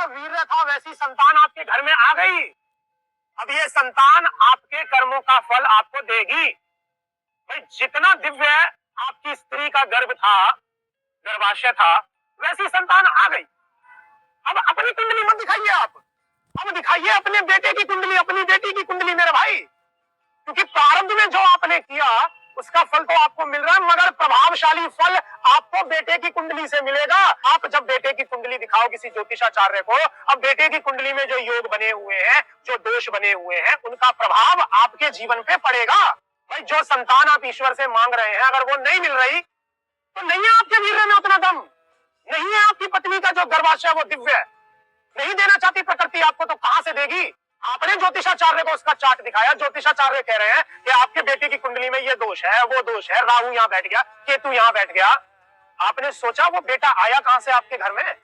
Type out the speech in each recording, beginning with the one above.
वीर्य था वैसी संतान आपके घर में आ गई। अब ये संतान आपके कर्मों का फल आपको देगी। भाई जितना दिव्य आपकी स्त्री का गर्भ था, गर्भाशय था, वैसी संतान आ गई। अब अपनी कुंडली मत दिखाइए आप, अब दिखाइए अपने बेटे की कुंडली, अपनी बेटी की कुंडली मेरे भाई, क्योंकि प्रारब्ध में जो आपने किया उसका फल तो आपको मिल रहा है, मगर प्रभावशाली फल आपको बेटे की कुंडली से मिलेगा। आप जब बेटे की कुंडली दिखाओ किसी ज्योतिषाचार्य को, अब बेटे की कुंडली में जो योग बने हुए हैं, जो दोष बने हुए हैं, उनका प्रभाव आपके जीवन पे पड़ेगा। भाई जो संतान आप ईश्वर से मांग रहे हैं, अगर वो नहीं मिल रही तो नहीं है आपके वीर्य में उतना दम, नहीं है आपकी पत्नी का जो गर्भाशय वो दिव्य है, नहीं देना चाहती प्रकृति आपको, तो कहां से देगी? आपने ज्योतिषाचार्य को उसका चार्ट दिखाया, ज्योतिषाचार्य कह रहे हैं कि आपके बेटे की कुंडली में ये दोष है, वो दोष है, राहु यहाँ बैठ गया, केतु यहाँ बैठ गया। आपने सोचा वो बेटा आया कहां से आपके घर में?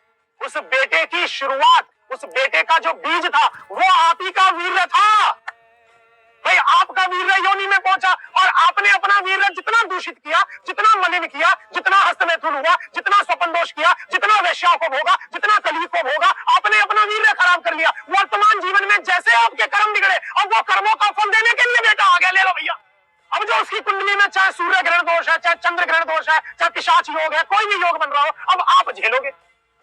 उस बेटे की शुरुआत, उस बेटे का जो बीज था वो आप ही का वीर्य था। भाई आपका वीर्य योनि में पहुंचा और आपने अपना वीर्य जितना दूषित किया, जितना मलिन किया, जितना हस्तमैथुन हुआ, जितना स्वपन दोष किया, जितना वेश्याओं को भोगा, जितना कलयुग को भोगा, आपने अपना वीर्य खराब कर लिया। वर्तमान जीवन में जैसे आपके कर्म बिगड़े, अब वो कर्मों का फल देने के लिए बेटा आ गया, ले लो भैया। अब जो उसकी कुंडली में चाहे सूर्य ग्रहण दोष है, चाहे चंद्र ग्रहण दोष है, चाहे पिशाच योग है, कोई भी योग बन रहा हो, अब आप झेलोगे।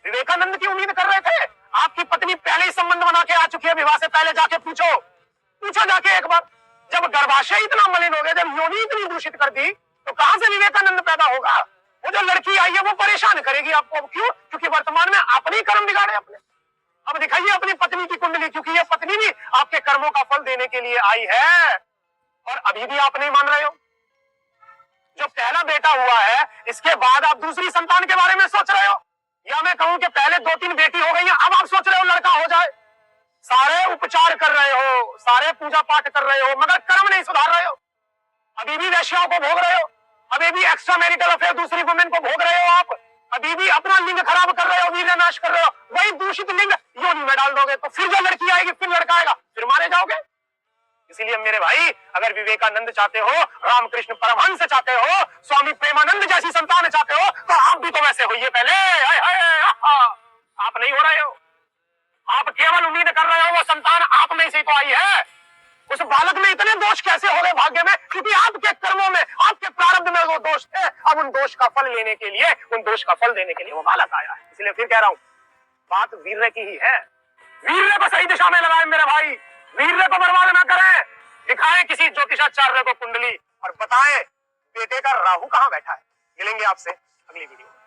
विवेकानंद की उम्मीद कर रहे थे, आपकी पत्नी पहले ही संबंध बना के आ चुकी है, विवाह से पहले जाके पूछो जाके एक बार। जब गर्भाशय इतना मलिन हो गया, जब योनि इतनी दूषित कर दी, तो कहां से विवेकानंद पैदा होगा? वो जो लड़की आई है वो परेशान करेगी आपको। क्यों? क्योंकि वर्तमान में आपने कर्म बिगाड़े अपने। अब दिखाइए अपनी पत्नी की कुंडली, क्योंकि ये पत्नी भी आपके कर्मों का फल देने के लिए आई है, और अभी भी आप नहीं मान रहे हो। जो पहला बेटा हुआ है, इसके बाद आप दूसरी संतान के बारे में सोच रहे हो, या मैं कहूं कि पहले 2-3 बेटी हो गई हैं, अब आप सोच रहे हो लड़का हो जाए। सारे उपचार कर रहे हो, सारे पूजा पाठ कर रहे हो, मगर कर्म नहीं सुधार रहे हो। अभी भी वेश्याओं को भोग रहे हो, अभी भी एक्स्ट्रा मैरिटल अफेयर दूसरी वुमेन को भोग रहे हो आप, अभी भी अपना लिंग खराब कर रहे हो, वीर्य नाश कर रहे हो। वही दूषित लिंग योनि में डाल दोगे तो फिर जो लड़की आएगी, फिर लड़का आएगा, फिर मारे जाओगे। इसीलिए मेरे भाई, अगर विवेकानंद चाहते हो, रामकृष्ण परमहंस चाहते हो, स्वामी प्रेमानंद जैसी संतान चाहते हो, तो आप भी तो वैसे होइए पहले। आप नहीं हो रहे हो, आप केवल उम्मीद कर रहे हो वो संतान आप में से तो आई है। उस बालक में इतने दोष कैसे हो गए भाग्य में? क्योंकि आपके कर्मों में, आपके प्रारब्ध में वो दोष थे। अब उन दोष का फल लेने के लिए, उन दोष का फल देने के लिए वो बालक आया है। इसलिए फिर कह रहा हूं, बात वीर्य की ही है। वीर्य को सही दिशा में लगाएं मेरे भाई, वीर्य को बर्बाद ना करें। दिखाएं किसी ज्योतिषाचार्य को कुंडली और बताएं बेटे का राहु कहां बैठा है। मिलेंगे आपसे अगली वीडियो।